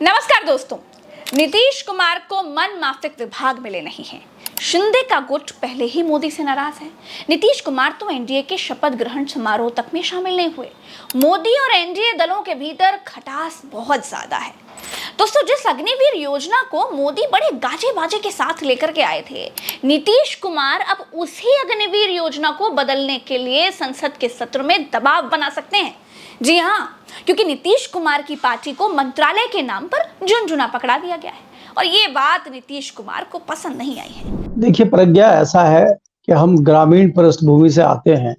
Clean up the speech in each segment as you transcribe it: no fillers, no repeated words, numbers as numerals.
नमस्कार दोस्तों। नीतीश कुमार को मन माफिक विभाग मिले नहीं हैं। शिंदे का गुट पहले ही मोदी से नाराज है। नीतीश कुमार तो एनडीए के शपथ ग्रहण समारोह तक में शामिल नहीं हुए। मोदी और एनडीए दलों के भीतर खटास बहुत ज्यादा है। दोस्तों, जिस अग्निवीर योजना को मोदी बड़े गाजे बाजे के साथ लेकर के आए थे, नीतीश कुमार अब उसी अग्निवीर योजना को बदलने के लिए संसद के सत्र में दबाव बना सकते हैं। जी हाँ, क्योंकि नीतीश कुमार की पार्टी को मंत्रालय के नाम पर झुनझुना पकड़ा दिया गया है और ये बात नीतीश कुमार को पसंद नहीं आई है। देखिए, प्रज्ञा ऐसा है कि हम ग्रामीण पृष्ठभूमि से आते हैं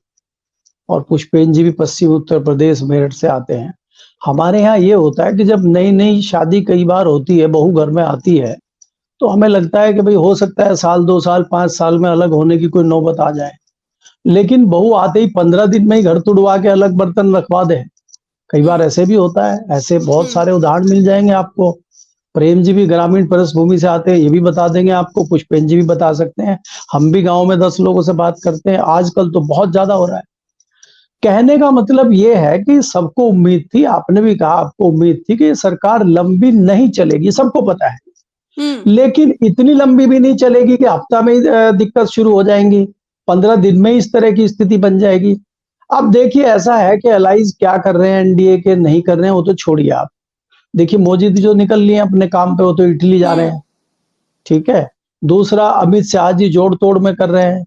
और पुष्पेन जी भी पश्चिम उत्तर प्रदेश मेरठ से आते हैं। हमारे यहाँ ये होता है कि जब नई नई शादी कई बार होती है, बहू घर में आती है, तो हमें लगता है कि भाई हो सकता है साल 2 साल 5 साल में अलग होने की कोई नौबत आ जाए, लेकिन बहू आते ही 15 दिन में ही घर तुड़वा के अलग बर्तन रखवा दे। कई बार ऐसे भी होता है, ऐसे बहुत सारे उदाहरण मिल जाएंगे आपको। प्रेम जी भी ग्रामीण पृष्ठभूमि से आते हैं, ये भी बता देंगे आपको। पुष्पेन जी भी बता सकते हैं। हम भी गांव में 10 लोगों से बात करते हैं। आजकल तो बहुत ज्यादा हो रहा है। कहने का मतलब ये है कि सबको उम्मीद थी, आपने भी कहा आपको उम्मीद थी कि ये सरकार लंबी नहीं चलेगी, सबको पता है। लेकिन इतनी लंबी भी नहीं चलेगी कि हफ्ता में ही दिक्कत शुरू हो जाएंगी, 15 दिन में इस तरह की स्थिति बन जाएगी। अब देखिए, ऐसा है कि अलाइज क्या कर रहे हैं, एनडीए के नहीं कर रहे हैं, वो तो छोड़िए आप। देखिए, मोदी जो निकल लिए अपने काम पे, वो तो इटली जा रहे हैं, ठीक है। दूसरा, अमित शाह जी जोड़ तोड़ में कर रहे हैं।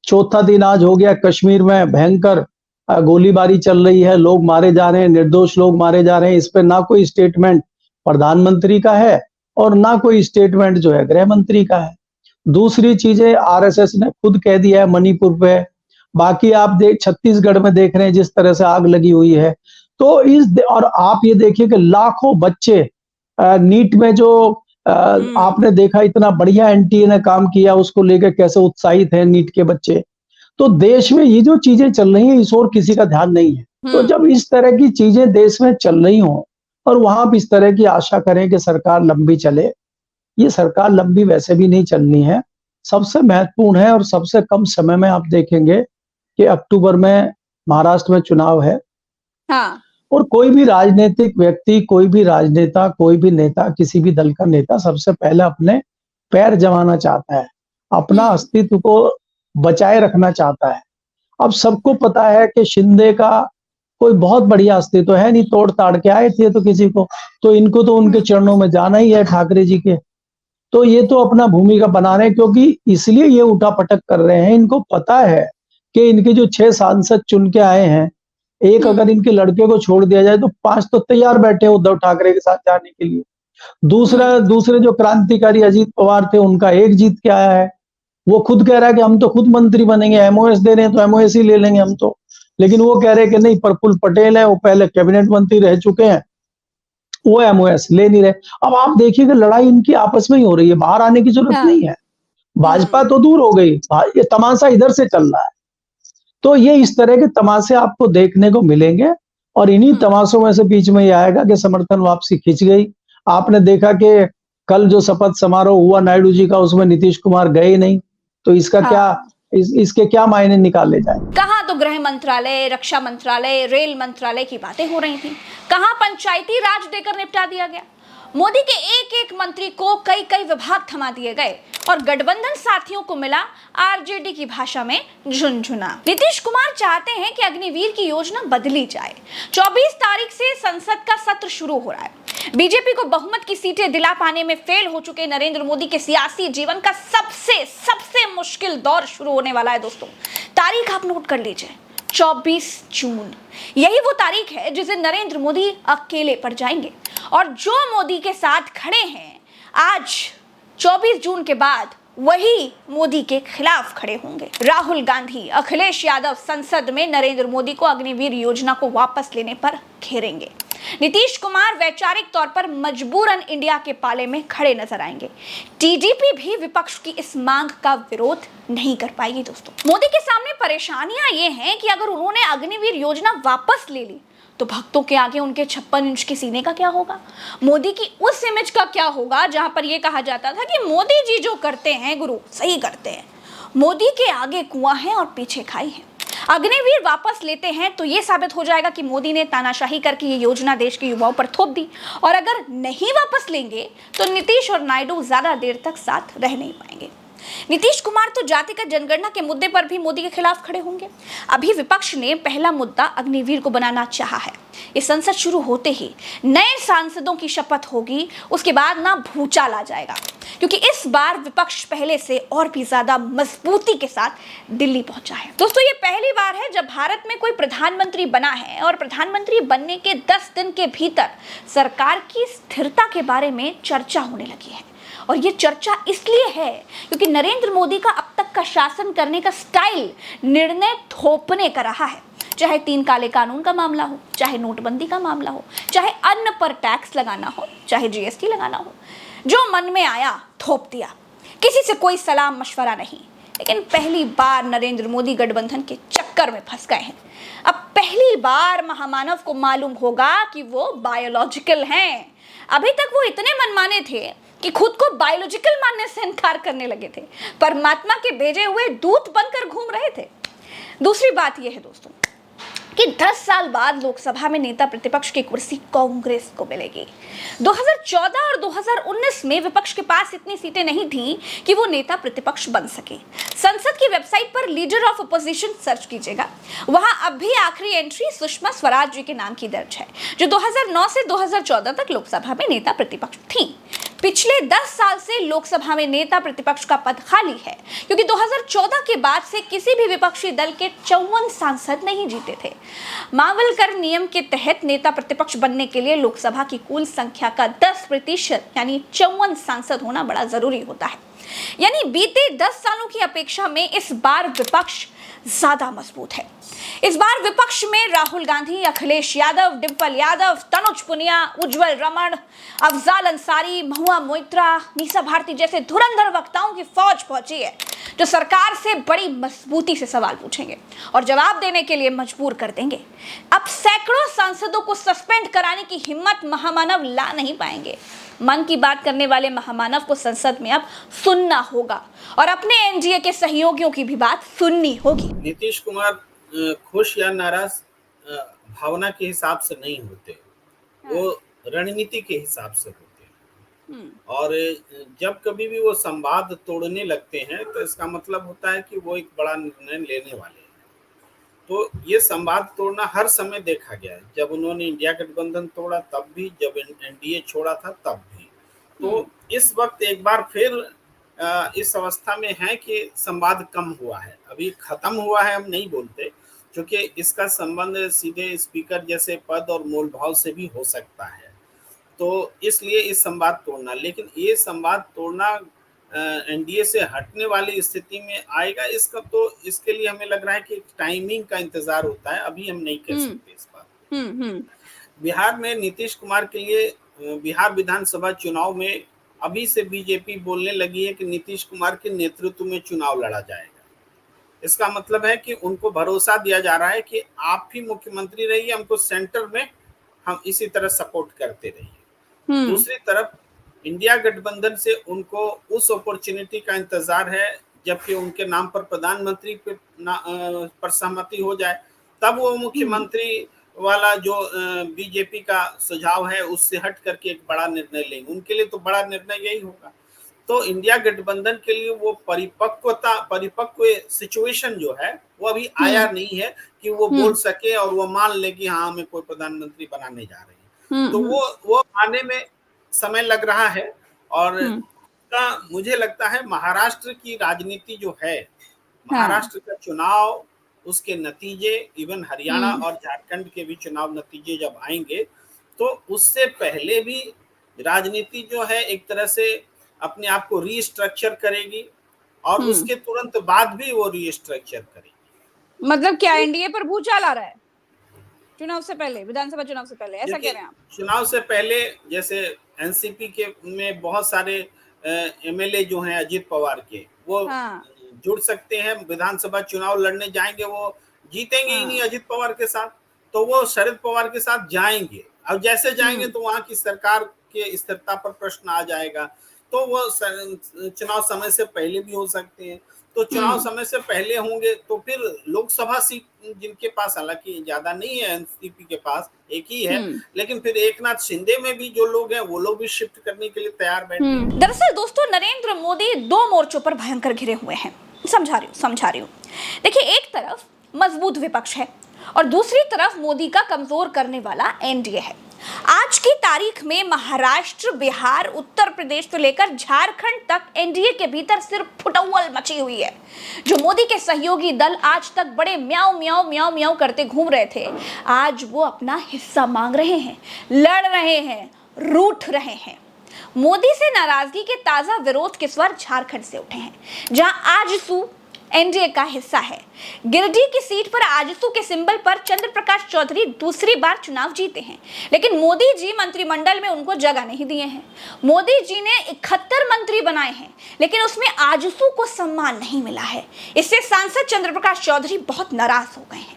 चौथा दिन आज हो गया, कश्मीर में भयंकर गोलीबारी चल रही है, लोग मारे जा रहे हैं, निर्दोष लोग मारे जा रहे हैं। इस पे ना कोई स्टेटमेंट प्रधानमंत्री का है और ना कोई स्टेटमेंट जो है गृह मंत्री का है। दूसरी चीजें, आरएसएस ने खुद कह दिया है मणिपुर पे। बाकी आप देख, छत्तीसगढ़ में देख रहे हैं जिस तरह से आग लगी हुई है। तो और आप ये देखिए कि लाखों बच्चे नीट में जो आपने देखा, इतना बढ़िया एनटीए ने काम किया, उसको लेकर कैसे उत्साहित है नीट के बच्चे। तो देश में ये जो चीजें चल रही हैं, इस ओर किसी का ध्यान नहीं है। तो जब इस तरह की चीजें देश में चल रही हों और वहां भी इस तरह की आशा करें कि सरकार लंबी चले, ये सरकार लंबी वैसे भी नहीं चलनी है। सबसे महत्वपूर्ण है और सबसे कम समय में आप देखेंगे कि अक्टूबर में महाराष्ट्र में चुनाव है। हाँ। और कोई भी राजनीतिक व्यक्ति, कोई भी राजनेता, कोई भी नेता, किसी भी दल का नेता सबसे पहले अपने पैर जमाना चाहता है, अपना अस्तित्व को बचाए रखना चाहता है। अब सबको पता है कि शिंदे का कोई बहुत बढ़िया अस्तित्व है नहीं, तोड़ ताड़ के आए थे तो किसी को, तो इनको तो उनके चरणों में जाना ही है, ठाकरे जी के। तो ये तो अपना भूमिका बना रहे हैं, क्योंकि इसलिए ये उठापटक कर रहे हैं। इनको पता है कि इनके जो 6 सांसद चुन के आए हैं, एक अगर इनके लड़के को छोड़ दिया जाए तो 5 तो तैयार बैठे हैं उद्धव ठाकरे के साथ जाने के लिए। दूसरे जो क्रांतिकारी अजीत पवार थे, उनका एक जीत के आया है। वो खुद कह रहा है कि हम तो खुद मंत्री बनेंगे, एमओएस दे रहे हैं तो एमओएस ही ले लेंगे हम तो। लेकिन वो कह रहे हैं कि नहीं, प्रफुल्ल पटेल है, वो पहले कैबिनेट मंत्री रह चुके हैं, वो एमओएस ले नहीं रहे। अब आप देखिए कि लड़ाई इनकी आपस में ही हो रही है, बाहर आने की जरूरत नहीं है। भाजपा तो दूर हो गई, ये तमाशा इधर से चल रहा है। तो ये इस तरह के तमाशे आपको देखने को मिलेंगे और इन्हीं तमाशों में से बीच में ये आएगा कि समर्थन वापसी खिंच गई। आपने देखा कि कल जो शपथ समारोह हुआ नायडू जी का, उसमें नीतीश कुमार गए नहीं, तो इसका क्या, इसके क्या मायने निकाले जाए। कहाँ तो गृह मंत्रालय, रक्षा मंत्रालय, रेल मंत्रालय की बातें हो रही थी, कहाँ पंचायती राज देकर निपटा दिया गया। मोदी के एक एक मंत्री को कई कई विभाग थमा दिए गए और गठबंधन साथियों को मिला आरजेडी की भाषा में झुनझुना। नीतीश कुमार चाहते हैं कि अग्निवीर की योजना बदली जाए। 24 तारीख से संसद का सत्र शुरू हो रहा है। बीजेपी को बहुमत की सीटें दिला पाने में फेल हो चुके नरेंद्र मोदी के सियासी जीवन का सबसे मुश्किल दौर शुरू होने वाला है। दोस्तों, तारीख आप नोट कर लीजिए, 24 जून। यही वो तारीख है जिसे नरेंद्र मोदी अकेले पड़ जाएंगे और जो मोदी के साथ खड़े हैं आज 24 जून के बाद, वही मोदी के खिलाफ खड़े होंगे। राहुल गांधी, अखिलेश यादव संसद में नरेंद्र मोदी को अग्निवीर योजना को वापस लेने पर घेरेंगे। नीतीश कुमार वैचारिक तौर पर मजबूरन इंडिया के पाले में खड़े नजर आएंगे। टीडीपी भी विपक्ष की इस मांग का विरोध नहीं कर पाएगी। दोस्तों, मोदी के सामने परेशानियां ये हैं कि अगर उन्होंने अग्निवीर योजना वापस ले ली तो भक्तों के आगे उनके 56 इंच के सीने का क्या होगा? मोदी की उस इमेज का क्या होगा जहां पर यह कहा जाता था कि मोदी जी जो करते हैं गुरु सही करते हैं, मोदी के आगे कुआं है और पीछे खाई है। अग्निवीर वापस लेते हैं तो यह साबित हो जाएगा कि मोदी ने तानाशाही करके ये योजना देश के युवाओं पर थोप दी, और अगर नहीं वापस लेंगे तो नीतीश और नायडू ज्यादा देर तक साथ रह नहीं पाएंगे। नीतीश कुमार तो जातिगत जनगणना के मुद्दे पर भी मोदी के खिलाफ खड़े होंगे। अभी विपक्ष ने पहला मुद्दा अग्निवीर को बनाना चाहा है। ये संसद शुरू होते ही नए सांसदों की शपथ होगी, उसके बाद ना भूचाल आ जाएगा, क्योंकि इस बार विपक्ष पहले से और भी ज्यादा मजबूती के साथ दिल्ली पहुंचा है। दोस्तों, ये पहली बार है जब भारत में कोई प्रधानमंत्री बना है और प्रधानमंत्री बनने के 10 दिन के भीतर सरकार की स्थिरता के बारे में चर्चा होने लगी है। और ये चर्चा इसलिए है क्योंकि नरेंद्र मोदी का अब तक का शासन करने का स्टाइल निर्णय थोपने का रहा है। चाहे 3 काले कानून का मामला हो, चाहे नोटबंदी का मामला हो, चाहे अन्न पर टैक्स लगाना हो, चाहे जीएसटी लगाना हो, जो मन में आया थोप दिया, किसी से कोई सलाह मशवरा नहीं। लेकिन पहली बार नरेंद्र मोदी गठबंधन के चक्कर में फंस गए हैं। अब पहली बार महामानव को मालूम होगा कि वो बायोलॉजिकल हैं। अभी तक वो इतने मनमाने थे कि खुद को बायोलॉजिकल मानने से इनकार करने लगे थे, परमात्मा के भेजे हुए दूत बनकर घूम रहे थे। दूसरी बात यह है दोस्तों कि 10 साल बाद लोकसभा में नेता प्रतिपक्ष की कुर्सी कांग्रेस को मिलेगी। 2014 और 2019 में विपक्ष के पास इतनी सीटें नहीं थीं कि वो नेता प्रतिपक्ष बन सके। संसद की वेबसाइट पर लीडर ऑफ अपोजिशन सर्च कीजिएगा, वहां अब भी आखिरी एंट्री सुषमा स्वराज जी के नाम की दर्ज है, जो 2009 से 2014 तक लोकसभा में नेता प्रतिपक्ष थी। पिछले 10 साल से लोकसभा में नेता प्रतिपक्ष का पद खाली है, क्योंकि 2014 के बाद से किसी भी विपक्षी दल के 54 सांसद नहीं जीते थे। मावलकर नियम के तहत नेता प्रतिपक्ष बनने के लिए लोकसभा की कुल संख्या का 10% यानी 54 सांसद होना बड़ा जरूरी होता है। यानी बीते 10 सालों की अपेक्षा में इस बार विपक्ष ज्यादा मजबूत है। इस बार विपक्ष में राहुल गांधी, अखिलेश यादव, डिंपल यादव, तनुज पुनिया, उज्जवल रमण, अफजाल अंसारी, महुआ मोइत्रा, मीसा भारती जैसे धुरंधर वक्ताओं की फौज पहुंची है, जो सरकार से बड़ी मजबूती से सवाल पूछेंगे और जवाब देने के लिए मजबूर कर देंगे। अब सैकड़ों सांसदों को सस्पेंड कराने की हिम्मत महामानव ला नहीं पाएंगे। मन की बात करने वाले महामानव को संसद में अब सुनना होगा और अपने एनडीए के सहयोगियों की भी बात सुननी होगी। नीतीश कुमार खुश या नाराज भावना के हिसाब से नहीं होते, वो रणनीति के हिसाब से होते हैं। और जब कभी भी वो संवाद तोड़ने लगते हैं तो इसका मतलब होता है कि वो एक बड़ा निर्णय लेने वाले हैं। तो ये संवाद तोड़ना हर समय देखा गया है, जब उन्होंने इंडिया गठबंधन तोड़ा तब भी, जब एनडीए छोड़ा था तब भी। तो इस वक्त एक बार फिर इस अवस्था में है कि संवाद कम हुआ है, अभी खत्म हुआ है हम नहीं बोलते, क्योंकि इसका संबंध सीधे स्पीकर जैसे पद और मोल भाव से भी हो सकता है। तो इसलिए इस संवाद तोड़ना, लेकिन ये संवाद तोड़ना एनडीए से हटने वाली स्थिति में आएगा, इसका तो इसके लिए हमें लग रहा है कि टाइमिंग का इंतजार होता है, अभी हम नहीं कह सकते इस बात। बिहार में नीतीश कुमार के लिए बिहार विधानसभा चुनाव में अभी से बीजेपी बोलने लगी है कि नीतीश कुमार के नेतृत्व में चुनाव लड़ा जाएगा। इसका मतलब है कि उनको भरोसा दिया जा रहा है कि आप ही मुख्यमंत्री रहिए, हमको सेंटर में हम इसी तरह सपोर्ट करते रहिए। दूसरी तरफ इंडिया गठबंधन से उनको उस अपॉर्चुनिटी का इंतजार है जबकि उनके नाम पर प्रधानमंत्री पर सहमति हो जाए, तब वो मुख्यमंत्री वाला जो बीजेपी का सुझाव है उससे हट करके एक बड़ा निर्णय लेंगे। उनके लिए तो बड़ा निर्णय यही होगा। तो इंडिया गठबंधन के लिए वो परिपक्व सिचुएशन जो है वो अभी आया नहीं है कि वो बोल सके और वो मान ले कि हाँ हमें कोई प्रधानमंत्री बनाने जा रहे हैं। तो वो आने में समय लग रहा है। और मुझे लगता है महाराष्ट्र की राजनीति जो है, महाराष्ट्र का चुनाव, उसके नतीजे, इवन हरियाणा और झारखंड के भी चुनाव नतीजे जब आएंगे तो उससे पहले भी राजनीति जो है एक तरह से अपने आप को रीस्ट्रक्चर करेगी और उसके तुरंत बाद भी वो रीस्ट्रक्चर करेगी। मतलब क्या एनडीए पर भूचाल आ रहा है चुनाव से पहले, विधानसभा चुनाव से पहले, ऐसा कह रहे हैं आप? चुनाव से पहले जैसे एनसीपी के में बहुत सारे एमएलए जो हैं अजित पवार के, वो जुड़ सकते हैं, विधानसभा चुनाव लड़ने जाएंगे, वो जीतेंगे ही नहीं अजित पवार के साथ, तो वो शरद पवार के साथ जाएंगे। अब जैसे जाएंगे तो वहां की सरकार के स्थिरता पर प्रश्न आ जाएगा, तो वो चुनाव समय से पहले भी हो सकते हैं। तो चुनाव समय से पहले होंगे, तो फिर लोकसभा सीट जिनके पास, हालांकि ज्यादा नहीं है, एनसीपी के पास एक ही है, लेकिन फिर एकनाथ शिंदे में भी जो लोग हैं वो लोग भी शिफ्ट करने के लिए तैयार बैठे। दरअसल दोस्तों, नरेंद्र मोदी दो मोर्चों पर भयंकर घिरे हुए हैं। समझा रही हूँ। देखिए, एक तरफ मजबूत विपक्ष है और दूसरी तरफ मोदी का कमजोर करने वाला एनडीए है। आज की तारीख में महाराष्ट्र, बिहार, उत्तर प्रदेश से लेकर झारखंड तक एनडीए के भीतर सिर्फ फुटौल मची हुई है। जो मोदी के सहयोगी दल आज तक बड़े म्याऊ म्याऊ म्याऊ म्याऊ करते घूम रहे थे, आज वो अपना हिस्सा मांग रहे हैं, लड़ रहे हैं, रूठ रहे हैं। मोदी से नाराजगी के ताजा विरोध के स्वर झारखंड से उठे हैं, जहां आजसू एनडीए का हिस्सा है। गिरिडीह की सीट पर आजसू के सिंबल पर चंद्र प्रकाश चौधरी दूसरी बार चुनाव जीते हैं, लेकिन मोदी जी मंत्रिमंडल में उनको जगह नहीं दिए हैं। मोदी जी ने 71 मंत्री बनाए हैं, लेकिन उसमें आजसू को सम्मान नहीं मिला है। इससे सांसद चंद्र प्रकाश चौधरी बहुत नाराज हो गए हैं।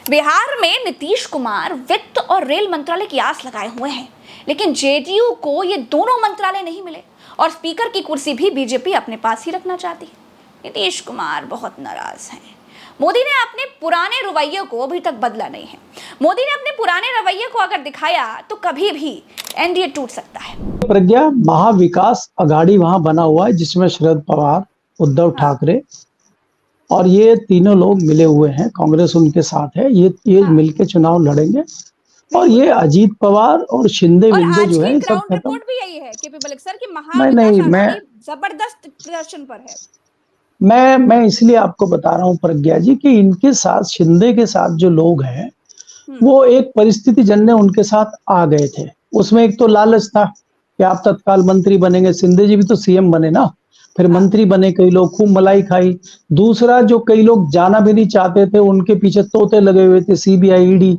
बिहार में नीतीश कुमार वित्त और रेल मंत्रालय की आस लगाए हुए हैं, लेकिन जेडीयू को ये दोनों मंत्रालय नहीं मिले और स्पीकर की कुर्सी भी बीजेपी अपने पास ही रखना चाहती है। नीतीश कुमार बहुत नाराज हैं। मोदी ने अपने पुराने रवैये को अभी तक बदला नहीं है। मोदी ने अपने पुराने रवैये को अगर दिखाया तो कभी भी एनडीए टूट सकता है। प्रज्ञा, महाविकास अघाड़ी वहां बना हुआ है, जिसमें शरद पवार, उद्धव ठाकरे और ये तीनों लोग मिले हुए हैं। कांग्रेस उनके साथ है। ये मिलके चुनाव लड़ेंगे और ये अजीत पवार और शिंदे विंदे जो है सब खत्म। रिपोर्ट भी यही है कि पीपल सर की महाविकास अघाड़ी जबरदस्त प्रदर्शन पर है। मैं इसलिए आपको बता रहा हूँ प्रज्ञा जी कि इनके साथ, शिंदे के साथ जो लोग हैं वो एक परिस्थिति जन्य उनके साथ आ गए थे। उसमें एक तो लालच था कि आप तत्काल मंत्री बनेंगे। शिंदे जी भी तो सीएम बने ना, फिर मंत्री बने, कई लोग खूब मलाई खाई। दूसरा, जो कई लोग जाना भी नहीं चाहते थे, उनके पीछे तोते लगे हुए थे, सीबीआई, ईडी।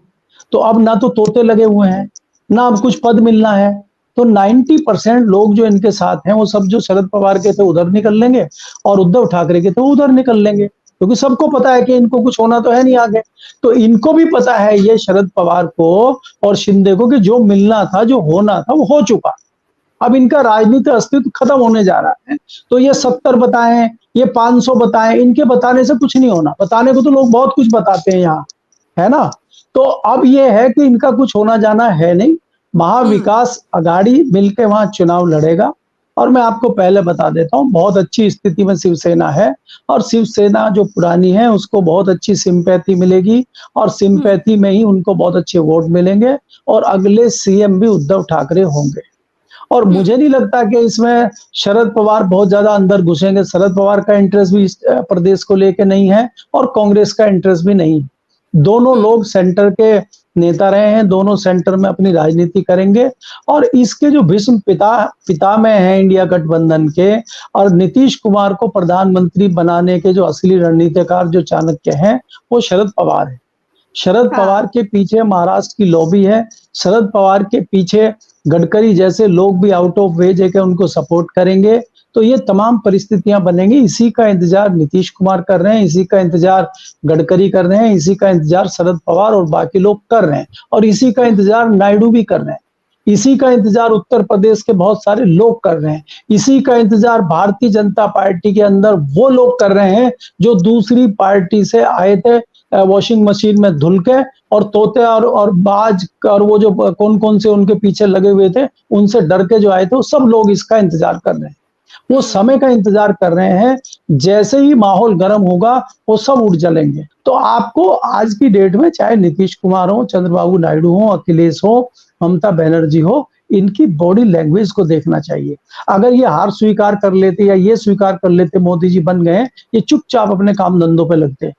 तो अब ना तो तोते लगे हुए हैं, ना अब कुछ पद मिलना है। तो 90% लोग जो इनके साथ हैं वो सब जो शरद पवार के थे उधर निकल लेंगे और उद्धव ठाकरे के थे उधर निकल लेंगे, क्योंकि सबको पता है कि इनको कुछ होना तो है नहीं आगे। तो इनको भी पता है, ये शरद पवार को और शिंदे को, कि जो मिलना था, जो होना था, वो हो चुका। अब इनका राजनीतिक अस्तित्व खत्म होने जा रहा है। तो ये 70 बताएं, ये 500 बताएं, इनके बताने से कुछ नहीं होना। बताने को तो लोग बहुत कुछ बताते हैं यहाँ, है ना। तो अब ये है कि इनका कुछ होना जाना है नहीं। महाविकास अघाड़ी मिलके वहां चुनाव लड़ेगा। और मैं आपको पहले बता देता हूं, बहुत अच्छी स्थिति में शिवसेना है और शिवसेना जो पुरानी है उसको बहुत अच्छी सिंपैथी मिलेगी और सिंपैथी में ही उनको बहुत अच्छे वोट मिलेंगे और अगले सीएम भी उद्धव ठाकरे होंगे। और मुझे नहीं लगता कि इसमें शरद पवार बहुत ज्यादा अंदर घुसेंगे। शरद पवार का इंटरेस्ट भी इस प्रदेश को लेके नहीं है और कांग्रेस का इंटरेस्ट भी नहीं। दोनों लोग सेंटर के नेता रहे हैं, दोनों सेंटर में अपनी राजनीति करेंगे। और इसके जो भीष्म पितामह हैं इंडिया गठबंधन के, और नीतीश कुमार को प्रधानमंत्री बनाने के जो असली रणनीतिकार, जो चाणक्य हैं, वो शरद पवार है। शरद पवार के पीछे महाराष्ट्र की लॉबी है। शरद पवार के पीछे गडकरी जैसे लोग भी आउट ऑफ वे जाके उनको सपोर्ट करेंगे। तो ये तमाम परिस्थितियां बनेंगी। इसी का इंतजार नीतीश कुमार कर रहे हैं, इसी का इंतजार गडकरी कर रहे हैं, इसी का इंतजार शरद पवार और बाकी लोग कर रहे हैं, और इसी का इंतजार नायडू भी कर रहे हैं, इसी का इंतजार उत्तर प्रदेश के बहुत सारे लोग कर रहे हैं, इसी का इंतजार भारतीय जनता पार्टी के अंदर वो लोग कर रहे हैं जो दूसरी पार्टी से आए थे वॉशिंग मशीन में धुल के, और तोते और बाज और वो जो कौन कौन से उनके पीछे लगे हुए थे उनसे डर के जो आए थे, वो सब लोग इसका इंतजार कर रहे हैं। वो समय का इंतजार कर रहे हैं। जैसे ही माहौल गर्म होगा वो सब उठ जलेंगे। तो आपको आज की डेट में चाहे नीतीश कुमार हो, चंद्रबाबू नायडू हो, अखिलेश हो, ममता बनर्जी हो, इनकी बॉडी लैंग्वेज को देखना चाहिए। अगर ये हार स्वीकार कर लेते या ये स्वीकार कर लेते मोदी जी बन गए, ये चुपचाप अपने काम धंधों पे लगते।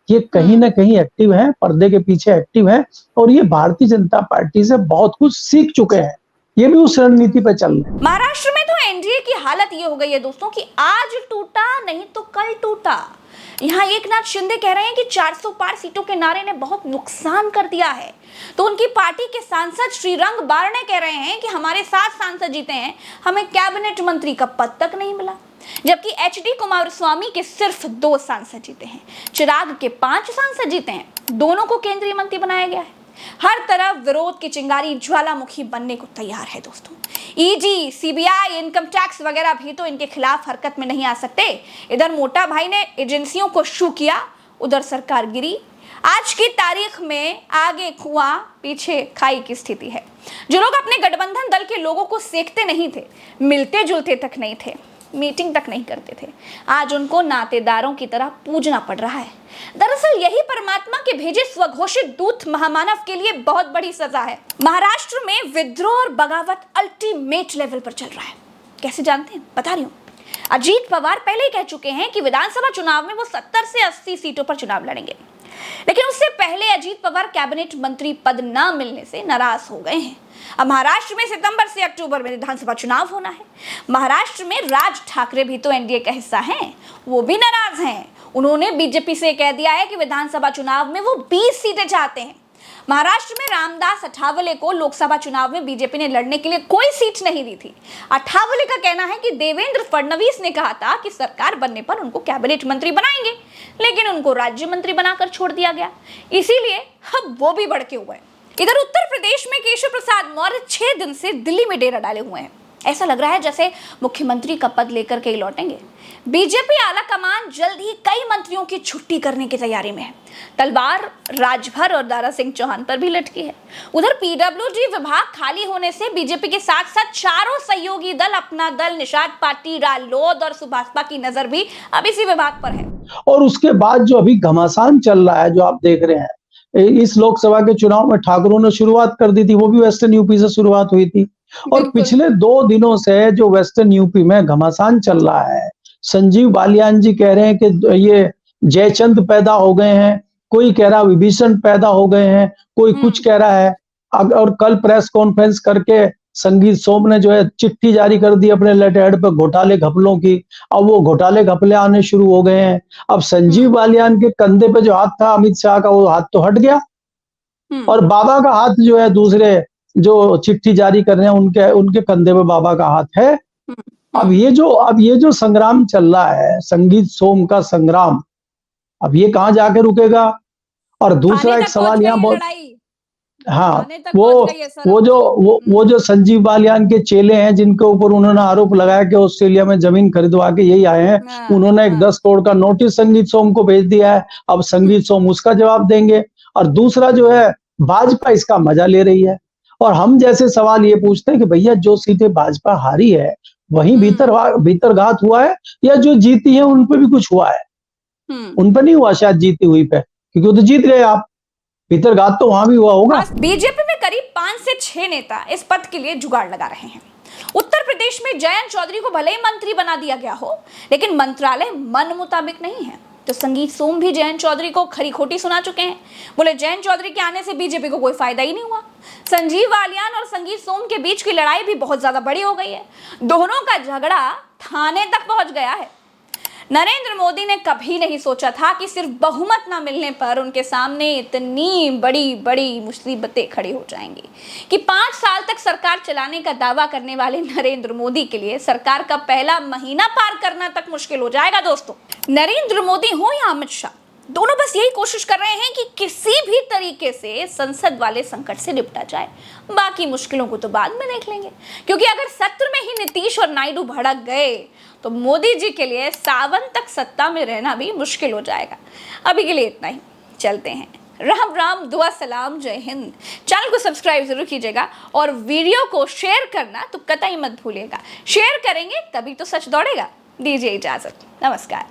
ये कहीं ना कहीं एक्टिव है, पर्दे के पीछे एक्टिव है, और ये भारतीय जनता पार्टी से बहुत कुछ सीख चुके हैं। ये भी उस रणनीति पे चल रहे हैं। महाराष्ट्र में तो एनडीए की हालत ये हो गई है दोस्तों कि आज टूटा नहीं तो कल टूटा। यहाँ एकनाथ शिंदे कह रहे हैं कि 400 पार सीटों के नारे ने बहुत नुकसान कर दिया है, तो उनकी पार्टी के सांसद श्रीरंग बारने कह रहे हैं कि हमारे 7 सांसद जीते हैं, हमें कैबिनेट मंत्री का पद तक नहीं मिला। जबकि एचडी कुमारस्वामी के सिर्फ 2 सांसद जीते हैं, चिराग के 5 सांसद जीते हैं, दोनों को केंद्रीय मंत्री बनाया गया है। हर तरफ विरोध की चिंगारी ज्वालामुखी बनने को तैयार है दोस्तों। ईडी, सीबीआई, इनकम टैक्स वगैरह भी तो इनके खिलाफ हरकत में नहीं आ सकते। इधर मोटा भाई ने एजेंसियों को शू किया, उधर सरकार गिरी। आज की तारीख में आगे कुआं पीछे खाई की स्थिति है। जो लोग अपने गठबंधन दल के लोगों को सेकते नहीं थे, मिलते जुलते तक नहीं थे, मीटिंग तक नहीं करते थे, आज उनको नातेदारों की तरह पूजना पड़ रहा है। दरअसल यही परमात्मा के भेजे स्वघोषित दूत महामानव के लिए बहुत बड़ी सजा है। महाराष्ट्र में विद्रोह और बगावत अल्टीमेट लेवल पर चल रहा है। कैसे जानते हैं? बता रही हूँ। अजीत पवार पहले ही कह चुके हैं कि विधानसभा चुनाव में वो 70 से 80 सीटों पर चुनाव लड़ेंगे, लेकिन उससे पहले अजीत पवार कैबिनेट मंत्री पद न मिलने से नाराज हो गए हैं। अब महाराष्ट्र में सितंबर से अक्टूबर में विधानसभा चुनाव होना है। महाराष्ट्र में राज ठाकरे भी तो एनडीए का हिस्सा हैं, वो भी नाराज हैं। उन्होंने बीजेपी से कह दिया है कि विधानसभा चुनाव में वो 20 सीटें चाहते हैं। महाराष्ट्र में रामदास अठावले को लोकसभा चुनाव में बीजेपी ने लड़ने के लिए कोई सीट नहीं दी थी। अठावले का कहना है कि देवेंद्र फडणवीस ने कहा था कि सरकार बनने पर उनको कैबिनेट मंत्री बनाएंगे, लेकिन उनको राज्य मंत्री बनाकर छोड़ दिया गया, इसीलिए अब वो भी भड़के हुए हैं। इधर उत्तर प्रदेश में केशव प्रसाद मौर्य 6 दिन से दिल्ली में डेरा डाले हुए हैं। ऐसा लग रहा है जैसे मुख्यमंत्री का पद लेकर के ही लौटेंगे। बीजेपी आला कमान जल्द ही कई मंत्रियों की छुट्टी करने की तैयारी में है। तलवार राजभर और दारा सिंह चौहान पर भी लटकी है। उधर पीडब्ल्यूडी विभाग खाली होने से बीजेपी के साथ साथ चारों सहयोगी दल, अपना दल, निषाद पार्टी, रालोद और सुभाषपा की नजर भी अब इसी विभाग पर है। और उसके बाद जो अभी घमासान चल रहा है, जो आप देख रहे हैं, इस लोकसभा के चुनाव में ठाकरों ने शुरुआत कर दी थी, वो भी वेस्टर्न यूपी से शुरुआत हुई थी। और पिछले 2 दिनों से जो वेस्टर्न यूपी में घमासान चल रहा है, संजीव बालियान जी कह रहे हैं कि ये जयचंद पैदा हो गए हैं, कोई कह रहा विभीषण पैदा हो गए हैं, कोई कुछ कह रहा है। और कल प्रेस कॉन्फ्रेंस करके संगीत सोम ने जो है चिट्ठी जारी कर दी अपने लेटर हेड पे घोटाले घपलों की। अब वो घोटाले घपले आने शुरू हो गए हैं। अब संजीव बालियान के कंधे पे जो हाथ था अमित शाह का, वो हाथ तो हट गया, और बाबा का हाथ जो है, दूसरे जो चिट्ठी जारी कर रहे हैं उनके कंधे पे बाबा का हाथ है। अब ये जो संग्राम चल रहा है, संगीत सोम का संग्राम, अब ये कहाँ जाके रुकेगा? और दूसरा एक सवाल यहाँ बहुत, हाँ, वो जो संजीव बालियान के चेले हैं, जिनके ऊपर उन्होंने आरोप लगाया कि ऑस्ट्रेलिया में जमीन खरीदवा के यही आए हैं, उन्होंने एक 10 करोड़ का नोटिस संगीत सोम को भेज दिया है। अब संगीत सोम उसका जवाब देंगे। और दूसरा जो है, भाजपा इसका मजा ले रही है। और हम जैसे सवाल ये पूछते हैं कि भैया जो सीटें भाजपा हारी है, वहीं भीतरघात हुआ है, या जो जीती है उन पे भी कुछ हुआ है? उन पर नहीं हुआ शायद, जीती हुई पे, क्योंकि वो तो जीत गए आप। भीतरघात तो वहां भी हुआ होगा। बीजेपी में करीब 5 से 6 नेता इस पद के लिए जुगाड़ लगा रहे हैं। उत्तर प्रदेश में जयंत चौधरी को भले ही मंत्री बना दिया गया हो, लेकिन मंत्रालय मन मुताबिक नहीं है। तो संगीत सोम भी जयंत चौधरी को खरी खोटी सुना चुके हैं। बोले जयंत चौधरी के आने से बीजेपी को कोई फायदा ही नहीं हुआ। संजीव बालियान और संगीत सोम के बीच की लड़ाई भी बहुत ज्यादा बड़ी हो गई है। दोनों का झगड़ा थाने तक पहुंच गया है। नरेंद्र मोदी ने कभी नहीं सोचा था कि सिर्फ बहुमत न मिलने पर उनके सामने इतनी बड़ी बड़ी मुसीबतें खड़ी हो जाएंगी कि 5 साल तक सरकार चलाने का दावा करने वाले नरेंद्र मोदी के लिए सरकार का पहला महीना पार करना तक मुश्किल हो जाएगा। दोस्तों, नरेंद्र मोदी हो या अमित शाह, दोनों बस यही कोशिश कर रहे हैं कि किसी भी तरीके से संसद वाले संकट से निपटा जाए। बाकी मुश्किलों को तो बाद में देख लेंगे, क्योंकि अगर सत्र में ही नीतीश और नायडू भड़क गए तो मोदी जी के लिए सावन तक सत्ता में रहना भी मुश्किल हो जाएगा। अभी के लिए इतना ही, चलते हैं। राम राम, दुआ सलाम, जय हिंद। चैनल को सब्सक्राइब जरूर कीजिएगा और वीडियो को शेयर करना तो कतई मत भूलिएगा। शेयर करेंगे तभी तो सच दौड़ेगा। दीजिए इजाजत, नमस्कार।